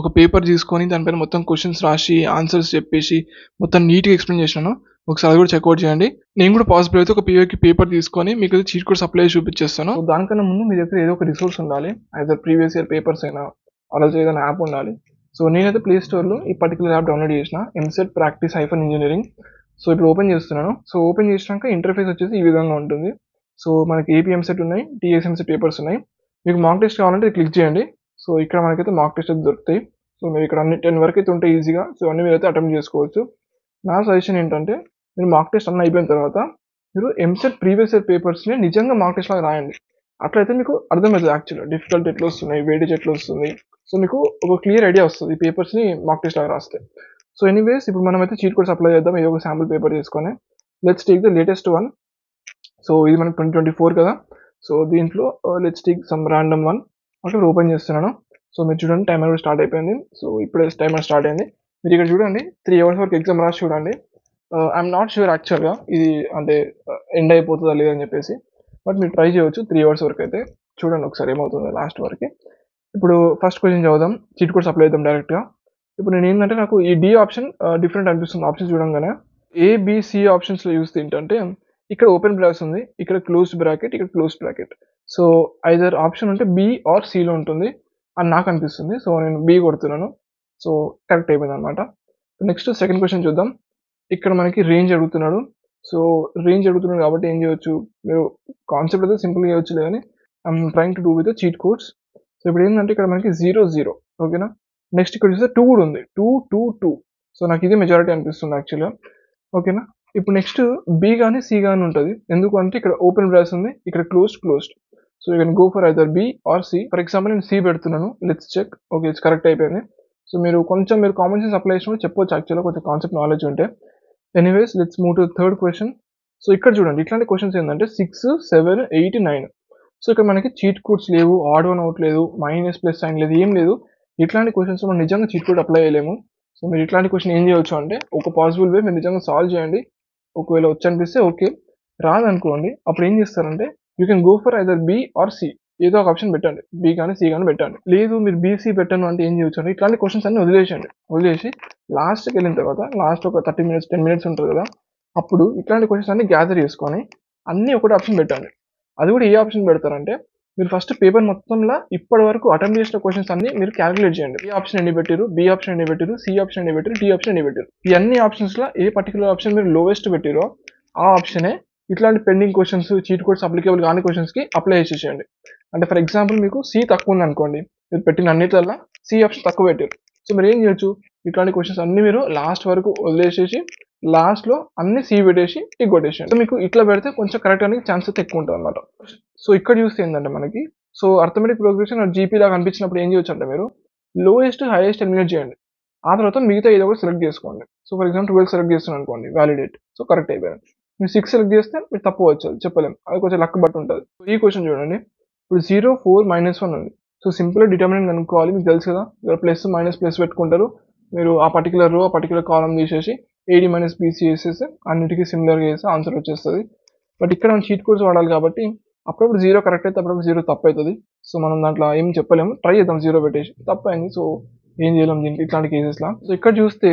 ఒక పేపర్ తీసుకొని దానిపైన మొత్తం క్వశ్చన్స్ రాసి ఆన్సర్స్ చెప్పేసి మొత్తం నీట్గా ఎక్స్ప్లెయిన్ చేసినాను. ఒకసారి అది కూడా చెక్అవుట్ చేయండి. నేను కూడా పాసిబుల్ అయితే ఒక PYQ పేపర్ తీసుకొని మీకు చీట్ కోడ్స్ అప్లై చూపించేస్తాను. దానికన్నా ముందు మీ దగ్గర ఏదో ఒక రిసోర్స్ ఉండాలి. అయితే ప్రీవియస్ ఇయర్ పేపర్స్ అయినా అలాగే ఏదైనా యాప్ ఉండాలి. సో నేనైతే ప్లే స్టోర్లో ఈ పర్టికులర్ యాప్ డౌన్లోడ్ చేసిన ఎంసెట్ ప్రాక్టీస్ -ఇంజనీరింగ్. సో ఇప్పుడు ఓపెన్ చేస్తున్నాను. సో ఓపెన్ చేసినాక ఇంటర్ఫేస్ వచ్చేసి ఈ విధంగా ఉంటుంది. సో మనకి ఏపీ ఎంసెట్ ఉన్నాయి, టీఎస్ ఎంసెట్ పేపర్స్ ఉన్నాయి. మీకు మాక్ టెస్ట్ కావాలంటే క్లిక్ చేయండి. సో ఇక్కడ మనకైతే మాక్ టెస్ట్ అయితే దొరుకుతాయి. సో మీరు ఇక్కడ అన్ని 10 వరకు అయితే ఉంటాయి ఈజీగా. సో అన్ని మీరు అయితే అటెంప్ట్ చేసుకోవచ్చు. నా సజెషన్ ఏంటంటే మీరు మాక్ టెస్ట్ అన్నీ అయిపోయిన తర్వాత మీరు ఎంసెట్ ప్రీవియస్ ఇయర్ పేపర్స్ని నిజంగా మాక్ టెస్ట్ లాగా రాయండి. అట్లయితే మీకు అర్థమవుతుంది యాక్చువల్గా డిఫికల్ట్ ఎట్లా వస్తున్నాయి, వెయిటేజ్ ఎట్లా వస్తుంది. సో మీకు ఒక క్లియర్ ఐడియా వస్తుంది ఈ పేపర్స్ని మాక్ టెస్ట్ లాగా రాస్తే. సో ఎనీవేస్ ఇప్పుడు మనం అయితే చీట్ కోడ్స్ అప్లై చేద్దాం. ఏదో ఒక శాంపుల్ పేపర్ తీసుకొని let's take the latest one. So ఇది మనకి 2024 కదా. సో దీంట్లో let's take some random one. అక్కడ ఓపెన్ చేస్తున్నాను. సో మీరు చూడండి టైమర్ కూడా స్టార్ట్ అయిపోయింది. సో ఇప్పుడే టైమర్ స్టార్ట్ అయింది. మీరు ఇక్కడ చూడండి 3 hours వరకు ఎగ్జామ్ రాసి చూడండి. ఐఎమ్ నాట్ షూర్ యాక్చువల్గా ఇది అంటే ఎండ్ అయిపోతుందా లేదని చెప్పేసి, బట్ మీరు ట్రై చేయవచ్చు 3 hours వరకు అయితే. చూడండి ఒకసారి ఏమవుతుందో లాస్ట్ వరకు. ఇప్పుడు ఫస్ట్ క్వశ్చన్ చదువుదాం, చీట్ కోడ్స్ అప్లై చేద్దాం డైరెక్ట్గా. ఇప్పుడు నేను ఏంటంటే నాకు ఈ డి ఆప్షన్ డిఫరెంట్ అనిపిస్తుంది. ఆప్షన్స్ చూడంగానే ఏబిసి ఆప్షన్స్లో చూస్తే ఏంటంటే ఇక్కడ ఓపెన్ బ్రాకెట్ ఉంది, ఇక్కడ క్లోజ్డ్ బ్రాకెట్, ఇక్కడ closed bracket. So either option ఉంటే బి ఆర్ సిలో ఉంటుంది అని నాకు అనిపిస్తుంది. సో నేను బి కొడుతున్నాను. సో కరెక్ట్ అయిపోయింది అనమాట. నెక్స్ట్ సెకండ్ క్వశ్చన్ చూద్దాం. ఇక్కడ మనకి రేంజ్ అడుగుతున్నాడు. సో రేంజ్ అడుగుతున్నాడు కాబట్టి ఏం చేయొచ్చు, మీరు కాన్సెప్ట్ అయితే సింపుల్గా చేయొచ్చు, లేదని I'm trying to do with cheat codes. So ఇప్పుడు ఏంటంటే ఇక్కడ మనకి 0 ఓకేనా. నెక్స్ట్ ఇక్కడ చూస్తే 2 కూడా ఉంది, 2 2 2. సో నాకు ఇదే మెజారిటీ అనిపిస్తుంది యాక్చువల్గా, ఓకేనా. ఇప్పుడు నెక్స్ట్ బి కానీ సి కానీ ఉంటుంది. ఎందుకు అంటే ఇక్కడ ఓపెన్ బ్రాకెట్ ఉంది, ఇక్కడ closed. So you can go for either B or C. For example నేను సి పెడుతున్నాను. Let's check. Okay it's correct అయిపోయింది. సో మీరు కామన్ సెన్స్ అప్లై చేసినప్పుడు చెప్పొచ్చు యాక్చువల్గా, కొంచెం కాన్సెప్ట్ నాలెడ్జ్ ఉంటే. Anyways let's move to third question. So ఇక్కడ చూడండి ఇట్లాంటి క్వశ్చన్స్ ఏంటంటే 6 7 8 9. సో ఇక్కడ మనకి చీట్ కోడ్స్ లేవు, ఆడ్ వన్ అవుట్ లేదు, మైనస్ ప్లస్ సైన్ లేదు, ఏం లేదు. ఇట్లాంటి క్వశ్చన్స్ మనం నిజంగా చీట్ కోడ్ అప్లై చేయలేము. సో మీరు ఇట్లాంటి క్వశ్చన్ ఏం చేయవచ్చు అంటే ఒక పాసిబుల్ వే మీరు నిజంగా సాల్వ్ చేయండి. ఒకవేళ వచ్చనిపిస్తే ఓకే, రాదనుకోండి అప్పుడు ఏం చేస్తారంటే you can go for either B or C. ఏదో ఒక ఆప్షన్ పెట్టండి, బి కానీ సి కానీ పెట్టండి. లేదు మీరు బీసీ పెట్టను అంటే ఏం చేయొచ్చు అంటే ఇట్లాంటి క్వశ్చన్స్ అన్ని వదిలేసి లాస్ట్కి వెళ్ళిన తర్వాత లాస్ట్ ఒక 30 minutes 10 minutes ఉంటుంది కదా, అప్పుడు ఇట్లాంటి క్వశ్చన్స్ అన్ని గ్యాదర్ చేసుకొని అన్ని ఒకటి ఆప్షన్ పెట్టండి. అది కూడా ఏ ఆప్షన్ పెడతారంటే మీరు ఫస్ట్ పేపర్ మొత్తంలో ఇప్పటి వరకు అటెంప్ట్ చేసిన క్వశ్చన్స్ అన్ని మీరు క్యాలిక్యులేట్ చేయండి. ఏ ఆప్షన్ ఎన్ని పెట్టారు, బి ఆప్షన్ ఎన్ని పెట్టారు, సి ఆప్షన్ ఎన్ని పెట్టారు, డి ఆప్షన్ ఎన్ని పెట్టారు. ఈ అన్ని ఆప్షన్స్లో ఏ పర్టికులర్ ఆప్షన్ మీరు లోవెస్ట్ పెట్టారో ఆ ఆప్షనే ఇట్లాంటి pending questions, cheat codes applicable కాని క్వశ్చన్స్కి అప్లై చేసేయండి. అంటే ఫర్ ఎగ్జాంపుల్ మీకు సి తక్కువ ఉంది అనుకోండి, మీరు పెట్టిన అన్నిట్లలో సి ఆప్షన్ తక్కువ పెట్టారు. సో మీరు ఏం చేయొచ్చు, ఇట్లాంటి క్వశ్చన్స్ అన్ని మీరు లాస్ట్ వరకు వదిలేసేసి లాస్ట్లో అన్ని సి పెట్టేసి టిక్ కొట్టేసేయండి. సో మీకు ఇట్లా పెడితే కొంచెం కరెక్ట్ అనేది ఛాన్స్ అయితే ఎక్కువ ఉంటుంది అనమాట. సో ఇక్కడ చూస్తే ఏంటంటే మనకి సో అర్థమెటిక్ ప్రోగ్రెషన్ జీపీ లాగా అనిపించినప్పుడు ఏం చేయొచ్చు అంటే మీరు లోయెస్ట్ హైయెస్ట్ ఎలిమినేట్ చేయండి. ఆ తర్వాత మిగతా ఏదో కూడా సెలెక్ట్ చేసుకోండి. సో ఫర్ ఎగ్జాంపుల్ 12 సెలెక్ట్ చేస్తున్నాను అనుకోండి, వ్యాలిడేట్. సో కరెక్ట్ అయిపోయింది. మీరు 6 సెలెక్ట్ చేస్తే మీరు తప్పు వచ్చు, చెప్పలేము, అది కొంచెం లక్ బట్టి ఉంటుంది. ఈ క్వశ్చన్ చూడండి, ఇప్పుడు 0 4 -1 ఉంది. సో సింపుల్గా డిటర్మినెంట్ కనుక్కోవాలి. మీకు తెలుసు కదా, ప్లస్ మైనస్ ప్లస్ పెట్టుకుంటారు. మీరు ఆ పర్టికులర్ రో ఆ పర్టికులర్ కాలం తీసేసి ఏడి మైనస్ బీసీ వేసేసి అన్నిటికీ సిమిలర్గా వేస్తే ఆన్సర్ వచ్చేస్తుంది. బట్ ఇక్కడ మనం చీట్ కోడ్స్ వాడాలి కాబట్టి అప్పుడప్పుడు 0 కరెక్ట్ అయితే అప్పుడప్పుడు 0 తప్పు అవుతుంది. సో మనం దాంట్లో ఏం చెప్పలేము, ట్రై చేద్దాం 0 పెట్టేసి. తప్పు అయింది, సో ఏం చేయలేం దీంట్లో ఇట్లాంటి కేసెస్లో. సో ఇక్కడ చూస్తే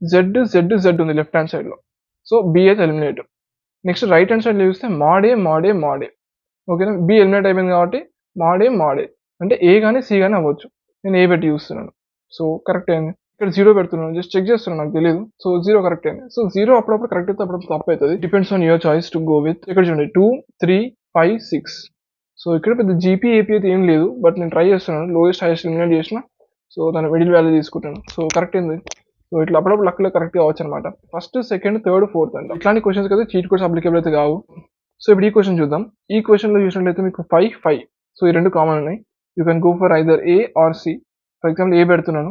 జెడ్ ఉంది లెఫ్ట్ హ్యాండ్ సైడ్లో. సో బి అయితే ఎలిమినేట్. నెక్స్ట్ రైట్ హ్యాండ్ సైడ్లో చూస్తే మాడే. ఓకేనా, బి ఎలిమినేట్ అయిపోయింది కాబట్టి మాడే అంటే ఏ కానీ సి కానీ అవ్వచ్చు. నేను ఏ పెట్టి చూస్తున్నాను. సో కరెక్ట్ అయింది. ఇక్కడ 0 పెడుతున్నాను, జస్ట్ చెక్ చేస్తున్నాను, నాకు తెలియదు. సో 0 కరెక్ట్ అయింది. సో 0 అప్పుడప్పుడు కరెక్ట్ అయితే అప్పుడప్పుడు తప్పు అవుతుంది. Depends on your choice to go with. ఇక్కడ చూడండి 2 3 5 6. సో ఇక్కడ పెద్ద జీపీ ఏపీ అయితే ఏం లేదు, బట్ నేను ట్రై చేస్తున్నాను, లోయెస్ట్ హైయెస్ట్ ఎలిమినేట్ చేసిన. సో దాని మిడిల్ వాల్యూ తీసుకుంటాను. సో కరెక్ట్ అయింది. సో ఇట్లా అప్పుడప్పుడు లక్లో కరెక్ట్ కావచ్చు అనమాట. ఫస్ట్ సెకండ్ థర్డ్ ఫోర్త్ అంటే ఇట్లాంటి క్వశ్చన్స్ కదా చీట్ కోడ్స్ అప్లికేబుల్ అయితే కావు. సో ఇప్పుడు ఈ క్వశ్చన్ చూద్దాం. ఈ క్వశ్చన్లో చూసినట్లయితే మీకు 5 5. సో ఈ రెండు కామన్ ఉన్నాయి. You can go for either A or C. For example A పెడుతున్నాను,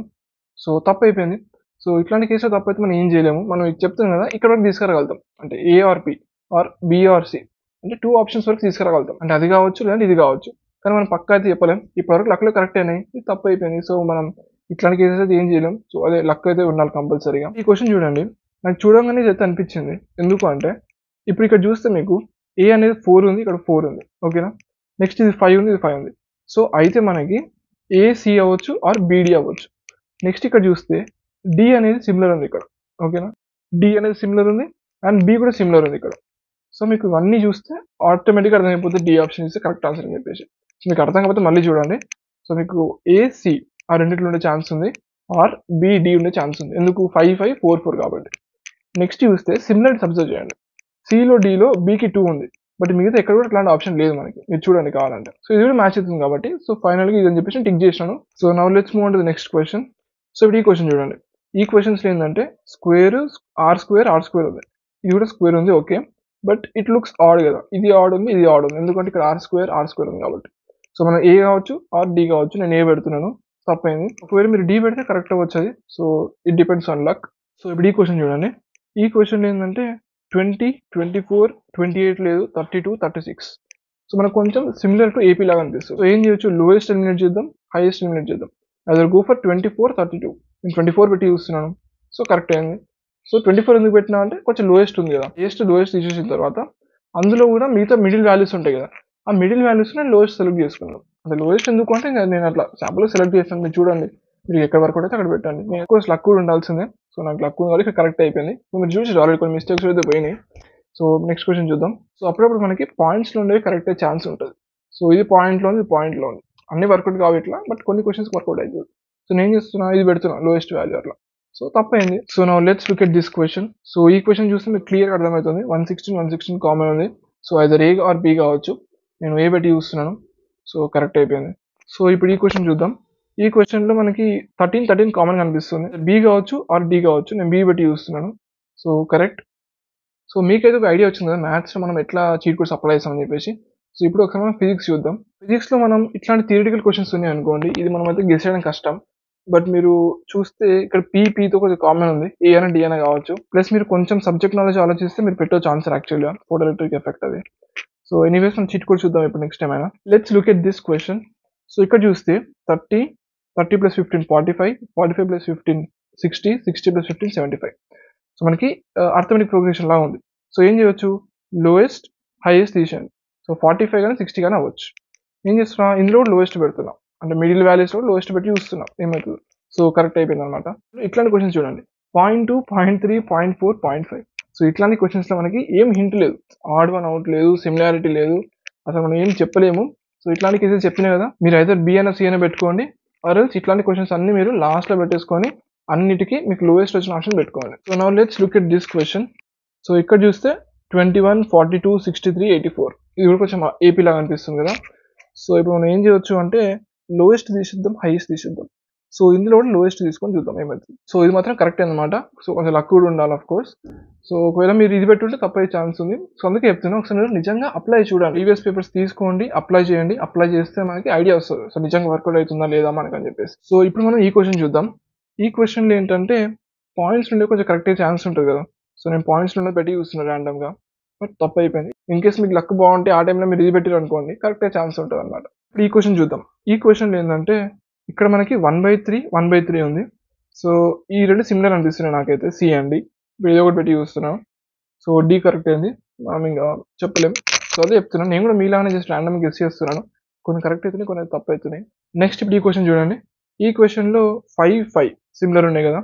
సో తప్పు అయిపోయింది. సో ఇట్లాంటి కేసులో తప్పు అయితే మనం ఏం చేయలేము, మనం చెప్తాం కదా ఇక్కడ వరకు తీసుకురాగలుగుతాం. అంటే A or P or B or C అంటే 2 ఆప్షన్స్ వరకు తీసుకురాగలుగుతాం. అంటే అది కావచ్చు లేదంటే ఇది కావచ్చు, కానీ మనం పక్కా అయితే చెప్పలేం. ఇప్పటివరకు లక్లో కరెక్ట్ అయినాయి, ఇది తప్పు అయిపోయింది. సో మనం ఇట్లాంటి కేసెస్ అయితే ఏం చేయలేం. సో అదే లక్ అయితే ఉండాలి కంపల్సరీగా. ఈ క్వశ్చన్ చూడండి, నాకు చూడంగానే ఇదైతే అనిపించింది. ఎందుకు అంటే ఇప్పుడు ఇక్కడ చూస్తే మీకు ఏ అనేది 4 ఉంది, ఇక్కడ 4 ఉంది. ఓకేనా? నెక్స్ట్ ఇది 5 ఉంది, ఇది 5 ఉంది. సో అయితే మనకి ఏసీ అవ్వచ్చు ఆర్ బీడీ అవ్వచ్చు. నెక్స్ట్ ఇక్కడ చూస్తే డి అనేది సిమిలర్ ఉంది ఇక్కడ. ఓకేనా? డి అనేది సిమిలర్ ఉంది అండ్ బి కూడా సిమిలర్ ఉంది ఇక్కడ. సో మీకు ఇవన్నీ చూస్తే ఆటోమేటిక్గా అర్థమైపోతుంది డి ఆప్షన్ ఇస్తే కరెక్ట్ ఆన్సర్ అని చెప్పేసి. సో మీకు అర్థం కాకపోతే మళ్ళీ చూడండి. సో మీకు ఏసీ ఆ రెండిట్లో ఉండే ఛాన్స్ ఉంది ఆర్ బిడి ఉండే ఛాన్స్ ఉంది. ఎందుకు 5 5 4 4 కాబట్టి. నెక్స్ట్ చూస్తే సిమిలర్ అబ్జర్వ్ చేయండి. సిలో డిలో బికి 2 ఉంది, బట్ మిగతా ఎక్కడ కూడా అట్లాంటి ఆప్షన్ లేదు మనకి. మీరు చూడండి కావాలంటే. సో ఇది కూడా మ్యాచ్ అవుతుంది కాబట్టి సో ఫైనల్గా ఇది అని చెప్పేసి టిక్ చేసినాను. So now let's move on to the next question. So ఇప్పుడు ఈ క్వశ్చన్ చూడండి. ఈ క్వశ్చన్స్లో ఏంటంటే స్క్వేర్ ఆర్ స్క్వేర్ ఉంది, ఇది కూడా స్క్వేర్ ఉంది. Okay, but it looks odd కదా. ఇది ఆడ్ ఉంది, ఇది ఆడ్ ఉంది, ఎందుకంటే ఇక్కడ ఆర్ స్క్వేర్ ఉంది కాబట్టి. సో మనం ఏ కావచ్చు ఆర్ డి కావచ్చు. నేను ఏ పెడుతున్నాను, తప్పైంది. ఒకవేళ మీరు డి పెడితే కరెక్ట్ అవ్వచ్చు అది. So it depends on luck. So ఇప్పుడు ఈ క్వశ్చన్ చూడండి. ఈ క్వశ్చన్ ఏంటంటే 20, 24, 28 లేదు, 32, 36. సో మనకు కొంచెం సిమిలర్ టు ఏపీ లాగా అనిపిస్తుంది. సో ఏం చేయొచ్చు, లోయెస్ట్ ఎలిమినేట్ చేద్దాం, హైయెస్ట్ ఎలిమినేట్ చేద్దాం. Other go for 24, 32. నేను 24 పెట్టి చూస్తున్నాను. సో కరెక్ట్ అయింది. సో 24 ఎందుకు పెట్టినా అంటే కొంచెం లోయెస్ట్ ఉంది కదా. లోయెస్ట్ తీసేసిన తర్వాత అందులో కూడా మిగతా మిడిల్ వాల్యూస్ ఉంటాయి కదా, ఆ మిడిల్ వాల్యూస్ నేను లోయెస్ట్ సెలెక్ట్ చేసుకున్నాను. అంటే లోయెస్ట్ ఎందుకు అంటే నేను అట్లా శాంపుల్ సెలెక్ట్ చేస్తాను. మీరు చూడండి, మీరు ఎక్కడ వరకు అయితే అక్కడ పెట్టండి. నేను ఎక్కువ లక్ కూడా ఉండాల్సిందే. సో నాకు లక్ ఉంది కాబట్టి కరెక్ట్ అయిపోయింది. సో మీరు చూసి ఆల్రెడీ కొన్ని మిస్టేక్స్ అయితే పోయినాయి. సో నెక్స్ట్ క్వశ్చన్ చూద్దాం. సో అప్పుడప్పుడు మనకి పాయింట్స్లో ఉండేవి కరెక్ట్ అయ్యే ఛాన్స్ ఉంటుంది. సో ఇది పాయింట్లో ఉంది, ఇది పాయింట్లో ఉంది. అన్ని వర్కౌట్ కావు ఇట్లా, బట్ కొన్ని క్వశ్చన్స్ వర్కౌట్ అవుతుంది. సో నేను చేస్తున్నా, ఇది పెడుతున్నా లోయెస్ట్ వాల్యూ అట్లా. సో తప్పైంది. So now let's look at this question. So ఈ క్వశ్చన్ చూస్తే మీకు క్లియర్గా అర్థమవుతుంది. 116 కామన్ ఉంది. So either A or B కావచ్చు. నేను ఏ పెట్టి చూస్తున్నాను. సో కరెక్ట్ అయిపోయింది. సో ఇప్పుడు ఈ క్వశ్చన్ చూద్దాం. ఈ క్వశ్చన్లో మనకి 13 కామన్ కనిపిస్తుంది. బి కావచ్చు ఆర్ డి కావచ్చు. నేను బి పెట్టి చూస్తున్నాను. So correct. సో మీకైతే ఒక ఐడియా వచ్చింది కదా మ్యాథ్స్లో మనం ఎట్లా చీట్ కోడ్స్ అప్లై చేస్తామని చెప్పేసి. సో ఇప్పుడు ఒకసారి మనం ఫిజిక్స్ చూద్దాం. ఫిజిక్స్లో మనం ఇట్లాంటి థియరిటికల్ క్వశ్చన్స్ ఉన్నాయి అనుకోండి, ఇది మనం అయితే గెస్ చేయడం కష్టం. బట్ మీరు చూస్తే ఇక్కడ పీతో కొంచెం కామన్ ఉంది, ఏ అయినా డి అయినా కావచ్చు. ప్లస్ మీరు కొంచెం సబ్జెక్ట్ నాలెడ్జ్ ఆలోచిస్తే మీరు పెట్టవచ్చు ఆన్సర్ యాక్చువల్గా, ఫోటో ఎలక్ట్రిక్ ఎఫెక్ట్ అది. సో ఎనీవేస్ మనం చీట్ కోడ్ చూద్దాం ఇప్పుడు నెక్స్ట్ టైం అయినా. Let's look at this question. So ఇక్కడ చూస్తే 30 ప్లస్ 15 45 ప్లస్ 15 60 ప్లస్ 15 75. సో మనకి అర్థమెటిక్ ప్రోగ్రెషన్ లాగా ఉంది. సో ఏం చేయొచ్చు, లోయెస్ట్ హైయెస్ట్ తీసేయండి. సో 45 కానీ 60 కానీ అవ్వచ్చు. ఏం చేస్తున్నా, ఇందులో కూడా లోయెస్ట్ పెడుతున్నాం, అంటే మిడిల్ వాల్యూస్లో లోయెస్ట్ పెట్టి చూస్తున్నాం ఏమవుతుంది. సో కరెక్ట్ అయిపోయింది అనమాట. ఇట్లాంటి క్వశ్చన్స్ చూడండి, 0.2, 0.3, 0.4, 0.5. సో ఇట్లాంటి క్వశ్చన్స్లో మనకి ఏం హింట్ లేదు, ఆడ్ వన్ అవుట్ లేదు, సిమిలారిటీ లేదు, అసలు మనం ఏం చెప్పలేము. సో ఇట్లాంటి కేసెస్ చెప్పినా కదా, మీరు అయితే బి అయినా సి అయినా పెట్టుకోండి, ఆర్ ఇట్లాంటి క్వశ్చన్స్ అన్ని మీరు లాస్ట్లో పెట్టేసుకొని అన్నిటికీ మీకు లోయెస్ట్ వచ్చిన ఆప్షన్ పెట్టుకోండి. So now let's look at this question. So ఇక్కడ చూస్తే 21, 42, 63, 84. ఇది కూడా కొంచెం ఏపీ లాగా అనిపిస్తుంది కదా. సో ఇప్పుడు మనం ఏం చేయొచ్చు అంటే లోయెస్ట్ తీసిద్దాం, హైయెస్ట్ తీసిద్దాం. సో ఇందులో కూడా లోయెస్ట్ తీసుకొని చూద్దాం ఏమవుతుంది. సో ఇది మాత్రం కరెక్ట్ అనమాట. సో కొంచెం లక్ కూడా ఉండాలి ఆఫ్ కోర్స్. సో ఒకవేళ మీరు ఇది పెట్టుంటే తప్పయ్యే ఛాన్స్ ఉంది. సో అందుకే చెప్తున్నా, ఒకసారి మీరు నిజంగా అప్లై చూడండి, ప్రీవియస్ పేపర్స్ తీసుకోండి, అప్లై చేయండి. అప్లై చేస్తే మనకి ఐడియా వస్తుంది, సో నిజంగా వర్కౌట్ అవుతుందా లేదా మనకు అని చెప్పేసి. సో ఇప్పుడు మనం ఈ క్వశ్చన్ చూద్దాం. ఈ క్వశ్చన్లో ఏంటంటే పాయింట్స్ నుండి కొంచెం కరెక్ట్ అయ్యే ఛాన్స్ ఉంటుంది కదా. సో నేను పాయింట్స్ నుండి పెట్టి చూస్తున్నాను ర్యాండమ్గా, బట్ తప్పు అయిపోయింది. ఇన్ కేస్ మీకు లక్ బాగుంటే ఆ టైంలో మీరు ఇది పెట్టారు అనుకోండి, కరెక్ట్ అయ్యే ఛాన్స్ ఉంటుంది అనమాట. ఇప్పుడు ఈ క్వశ్చన్ చూద్దాం. ఈ క్వశ్చన్లో ఏంటంటే ఇక్కడ మనకి 1/3 ఉంది. సో ఈ రెండు సిమిలర్ అనిపిస్తున్నాయి నాకైతే, సి అండ్ డి. ఇప్పుడు ఏదో ఒకటి పెట్టి చూస్తున్నాను. సో డి కరెక్ట్ అయింది, మనం ఇంకా చెప్పలేము. సో అదే చెప్తున్నాను, నేను కూడా మీలాగానే జస్ట్ ర్యాండమ్గా గెస్ చేస్తున్నాను. కొన్ని కరెక్ట్ అవుతున్నాయి, కొన్ని తప్పు అవుతున్నాయి. నెక్స్ట్ ఇప్పుడు ఈ క్వశ్చన్ చూడండి. ఈ క్వశ్చన్లో 5 సిమిలర్ ఉన్నాయి కదా.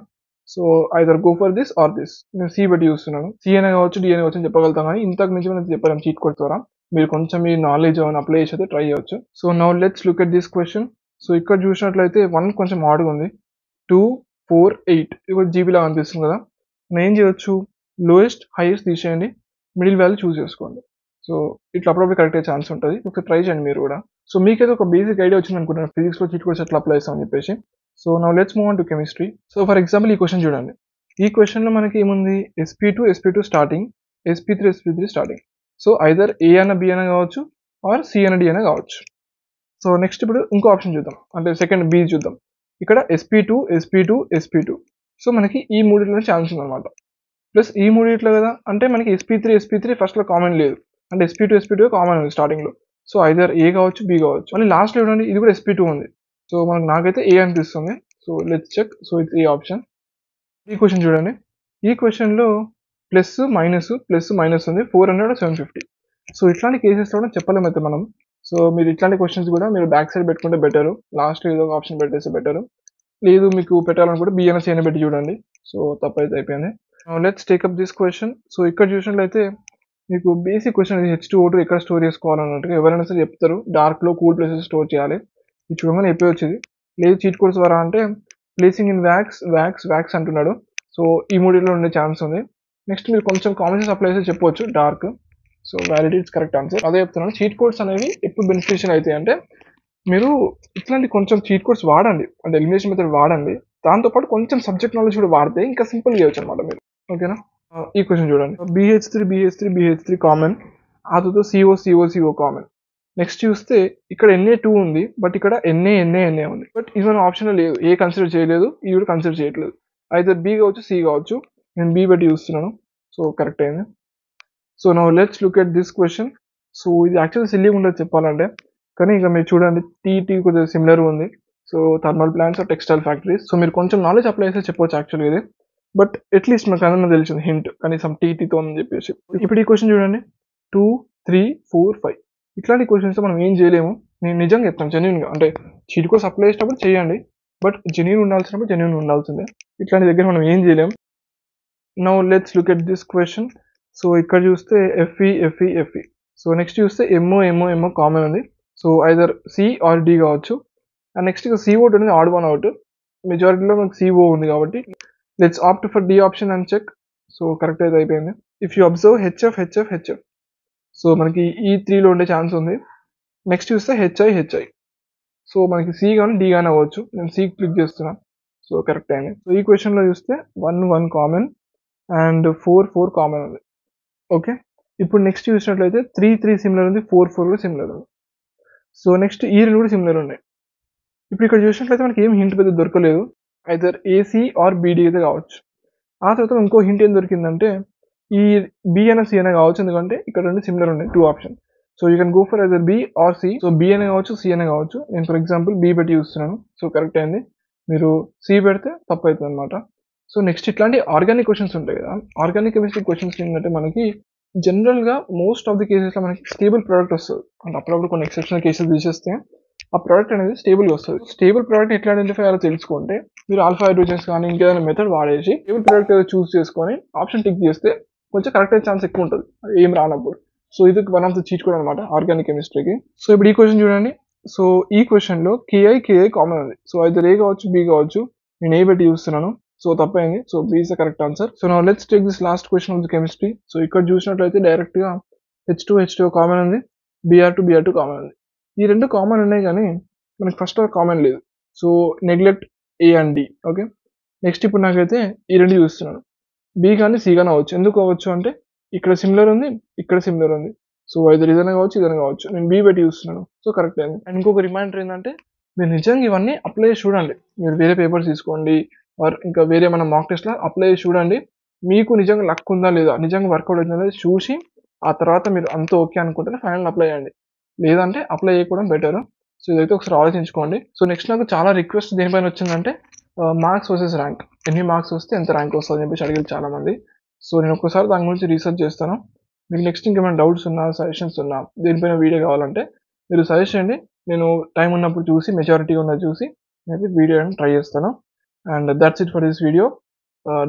So either go for this or this. నేను సి పెట్టి చూస్తున్నాను. సి అయినా కావచ్చు, డి అయినా కావచ్చు అని చెప్పగలుగుతాం, కానీ ఇంతకు మించి మనం చెప్పలేం చీట్ కోడ్ ద్వారా. మీరు కొంచెం మీ నాలెడ్జ్ ఏమైనా అప్లై చేసి అయితే ట్రై చేయవచ్చు. So now let's look at this question. So ఇక్కడ చూసినట్లయితే 1 కొంచెం ఆడుగా ఉంది, 2, 4, 8 ఇది జీబీ లాగా అనిపిస్తుంది కదా. మనం ఏం చేయొచ్చు, లోయెస్ట్ హైయెస్ట్ తీసేయండి, మిడిల్ వాల్యూ చూస్ చేసుకోండి. సో ఇట్లా అప్పుడప్పుడు కరెక్ట్ అయ్యే ఛాన్స్ ఉంటుంది. ఒకసారి ట్రై చేయండి మీరు కూడా. సో మీకైతే ఒక బేసిక్ ఐడియా వచ్చింది అనుకుంటున్నాను ఫిజిక్స్లో చీట్ కోడ్స్ ఎట్లా అప్లై చేస్తామని చెప్పేసి. So now let's move on to chemistry. So for example ఈ క్వశ్చన్ చూడండి. ఈ క్వశ్చన్లో మనకి ఏముంది, sp2 starting, sp3 starting. So either A అయినా బి అయినా కావచ్చు, ఆర్ సి అయినా డి అయినా కావచ్చు. సో నెక్స్ట్ ఇప్పుడు ఇంకో ఆప్షన్ చూద్దాం, అంటే సెకండ్ బి చూద్దాం. ఇక్కడ sp2. సో మనకి ఈ మూడిట్లో ఛాన్స్ ఉందన్నమాట. ప్లస్ ఈ మూడిట్లో కదా, అంటే మనకి sp3 ఫస్ట్లో కామన్ లేదు, అంటే sp2 కామన్ ఉంది స్టార్టింగ్లో. సో ఐదర్ ఏ కావచ్చు, బి కావచ్చు. మళ్ళీ లాస్ట్లో చూడండి, ఇది కూడా sp2 ఉంది. సో మనకు నాకైతే ఏ అనిపిస్తుంది. So let's check. So it's A option. ఈ క్వశ్చన్ చూడండి. ఈ క్వశ్చన్లో ప్లస్ మైనస్ ఉంది 400 750. సో ఇట్లాంటి కేసెస్లో కూడా చెప్పలేము అయితే మనం. సో మీరు ఇట్లాంటి క్వశ్చన్స్ కూడా మీరు బ్యాక్ సైడ్ పెట్టుకుంటే బెటర్, లాస్ట్ ఏదో ఒక ఆప్షన్ పెట్టేస్తే బెటర్. లేదు మీకు పెట్టాలనుకుంటే బిఎన్ఎస్ అని పెట్టి చూడండి. సో తప్పైతే అయిపోయింది. Let's take up this question. So ఇక్కడ చూసినట్లయితే మీకు బేసిక్ క్వశ్చన్ ఇది H2O2 ఎక్కడ స్టోర్ చేసుకోవాలన్నట్టుగా ఎవరైనా సరే చెప్తారు, డార్క్లో కూల్ ప్లేసెస్ స్టోర్ చేయాలి. ఇది చూడగానే చెప్పి వచ్చింది. లేదు చీట్ కోడ్స్ ద్వారా అంటే ప్లేసింగ్ ఇన్ వ్యాక్స్ అంటున్నాడు. సో ఈ మూడిలో ఉండే ఛాన్స్ ఉంది. నెక్స్ట్ మీరు కొంచెం కామన్ సెన్స్ అప్లై చేసి చెప్పవచ్చు dark. So valid it's correct answer. అదే చెప్తున్నాను, చీట్ కోడ్స్ అనేవి ఎప్పుడు బెనిఫిషియల్ అవుతాయి అంటే మీరు ఇట్లాంటి కొంచెం చీట్ కోడ్స్ వాడండి, అంటే ఎలిమినేషన్ మెథడ్ వాడండి, దాంతోపాటు కొంచెం సబ్జెక్ట్ నాలెడ్జ్ కూడా వాడితే ఇంకా సింపుల్ చేయొచ్చు అనమాట మీరు. ఓకేనా? ఈ క్వశ్చన్ చూడండి, BH3 కామన్, ఆ తర్వాత CO కామన్. నెక్స్ట్ చూస్తే ఇక్కడ Na2 ఉంది, బట్ ఇక్కడ Na ఉంది. బట్ ఇది మన ఆప్షన్ లేదు, ఏ కన్సిడర్ చేయలేదు, ఈ కూడా కన్సిడర్ చేయట్లేదు. అయితే బి కావచ్చు, సి కావచ్చు. నేను బి బట్టి చూస్తున్నాను. సో కరెక్ట్ అయింది. So now let's look at this question. So ఇది యాక్చువల్లీ సిల్లీగా ఉండదు చెప్పాలంటే, కానీ ఇక మీరు చూడండి టీ కొద్దిగా సిమిలర్ ఉంది. So thermal plants or textile factories. So మీరు కొంచెం నాలెడ్జ్ అప్లై చేస్తే చెప్పవచ్చు యాక్చువల్గా ఇది. బట్ అట్లీస్ట్ మనకు అందరూ తెలిసింది హింట్ కనీసం టీతో అని చెప్పేసి. ఇప్పుడు ఈ క్వశ్చన్ చూడండి 2 3 4 5 ఇట్లాంటి క్వశ్చన్స్ మనం ఏం చేయలేము. నేను నిజంగా చెప్తాను జెన్యున్గా, అంటే చీట్ కోర్స్ అప్లై చేసేటప్పుడు చేయండి, బట్ జెన్యున్ ఉండాల్సిందే. ఇట్లాంటి దగ్గర మనం ఏం చేయలేము. Now let's look at this question. So ఇక్కడ చూస్తే FE. సో నెక్స్ట్ చూస్తే MO కామన్ ఉంది. So either C or D కావచ్చు. అండ్ నెక్స్ట్ ఇక CO2 అనేది ఆడ్ వన్ అవుట్. మెజారిటీలో మనకు CO ఉంది కాబట్టి let's opt for D option and check. So correct అయితే అయిపోయింది. If you observe HF. So మనకి ఈ 3లో ఉండే ఛాన్స్ ఉంది. నెక్స్ట్ చూస్తే HI. సో మనకి సి కానీ డి కానీ అవ్వచ్చు. నేను సి క్లిక్ చేస్తున్నాను. సో కరెక్ట్ అయింది. సో ఈ క్వశ్చన్లో చూస్తే 1 కామన్ అండ్ 4 కామన్ ఉంది. ఓకే, ఇప్పుడు నెక్స్ట్ చూసినట్లయితే 3 సిమిలర్ ఉంది, 4 కూడా సిమిలర్ ఉంది. సో నెక్స్ట్ ఈ రెండు కూడా సిమిలర్ ఉన్నాయి. ఇప్పుడు ఇక్కడ చూసినట్లయితే మనకి ఏం హింట్ పెద్ద దొరకలేదు. ఐదర్ ఏసీ ఆర్ బీడీ అయితే కావచ్చు. ఆ తర్వాత ఇంకో హింట్ ఏం దొరికిందంటే ఈ బి అనే సి అనే కావచ్చు, ఎందుకంటే ఇక్కడ రెండు సిమిలర్ ఉన్నాయి, 2 option. So you can go for either B or C. So B అనే కావచ్చు, సి అనే కావచ్చు. నేను ఫర్ ఎగ్జాంపుల్ బి పెట్టి చూస్తున్నాను. సో కరెక్ట్ అయింది. మీరు సి పెడితే తప్పు అవుతుంది అనమాట. సో నెక్స్ట్ ఇట్లాంటి ఆర్గానిక్ క్వశ్చన్స్ ఉంటాయి కదా, ఆర్గానిక్ కెమిస్ట్రీ క్వశ్చన్స్ ఏంటంటే మనకి జనరల్గా మోస్ట్ ఆఫ్ ది కేసెస్లో మనకి స్టేబుల్ ప్రోడక్ట్ వస్తుంది. అంటే అప్పుడప్పుడు కొన్ని ఎక్సెప్షనల్ కేసెస్ తీసేస్తే ఆ ప్రోడక్ట్ అనేది స్టేబుల్గా వస్తుంది. స్టేబుల్ ప్రోడక్ట్ ఎట్లా ఐడెంటిఫై అయ్యాలో తెలుసుకుంటే మీరు ఆల్ఫా హైడ్రోజన్స్ కానీ ఇంకేదైనా మెథడ్ వాడేసి స్టేబుల్ ప్రోడక్ట్ ఏదో చూస్ చేసుకొని ఆప్షన్ టిక్ చేస్తే కొంచెం కరెక్ట్ అయ్యే ఛాన్స్ ఎక్కువ ఉంటుంది ఏం రానప్పుడు. సో ఇది one of the cheat code అనమాట ఆర్గానిక్ కెమిస్ట్రీకి. సో ఇప్పుడు ఈ క్వశ్చన్ చూడండి. సో ఈ క్వశ్చన్లో KI కామన్ ఉంది. సో అయితే ఏ కావచ్చు, బి కావచ్చు. నేను ఏ పెట్టి చూస్తున్నాను. సో తప్పైంది. So B is the correct answer. So now let's take this last question of the chemistry. సో ఇక్కడ చూసినట్లయితే డైరెక్ట్గా H2 కామన్ ఉంది, Br2 కామన్ ఉంది. ఈ రెండు కామన్ ఉన్నాయి కానీ మనకి ఫస్ట్ కామన్ లేదు. So neglect A and D. Okay, next ఇప్పుడు నాకైతే ఈ రెండు చూస్తున్నాను, బి కానీ సి కానీ అవ్వచ్చు. ఎందుకు అవ్వచ్చు అంటే ఇక్కడ సిమిలర్ ఉంది, ఇక్కడ సిమిలర్ ఉంది. సో ఐదర్ ఇదైనా కావచ్చు. నేను బి పెట్టి చూస్తున్నాను. సో కరెక్ట్ అయింది. అండ్ ఇంకొక రిమైండర్ ఏంటంటే మీరు నిజంగా ఇవన్నీ అప్లై చేసి చూడండి. మీరు వేరే పేపర్స్ తీసుకోండి ఆర్ ఇంకా వేరే మన మాక్ టెస్ట్లో అప్లై చేసి చూడండి. మీకు నిజంగా లక్ ఉందా లేదా, నిజంగా వర్కౌట్ అవుతుందా లేదా చూసి ఆ తర్వాత మీరు అంత ఓకే అనుకుంటేనే ఫైనల్ అప్లై చేయండి. లేదంటే అప్లై చేయకపోవడం బెటర్. సో ఇదైతే ఒకసారి ఆలోచించుకోండి. సో నెక్స్ట్ నాకు చాలా రిక్వెస్ట్ దేనిపైన వచ్చిందంటే మార్క్స్ వర్సెస్ ర్యాంక్, ఎన్ని మార్క్స్ వస్తే ఎంత ర్యాంక్ వస్తుంది అని చెప్పేసి అడిగారు చాలామంది. సో నేను ఒక్కసారి దాని గురించి రీసెర్చ్ చేస్తాను. మీకు నెక్స్ట్ ఇంకేమైనా డౌట్స్ ఉన్నా, సజెషన్స్ ఉన్నా, దేనిపైన వీడియో కావాలంటే మీరు సజెస్ట్ చేయండి. నేను టైం ఉన్నప్పుడు చూసి, మెజారిటీ ఉన్నది చూసి నేను వీడియో ట్రై చేస్తాను. And that's it for this video.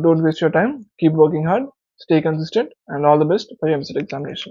Don't waste your time. Keep working hard. Stay consistent. And all the best for your MCET examination.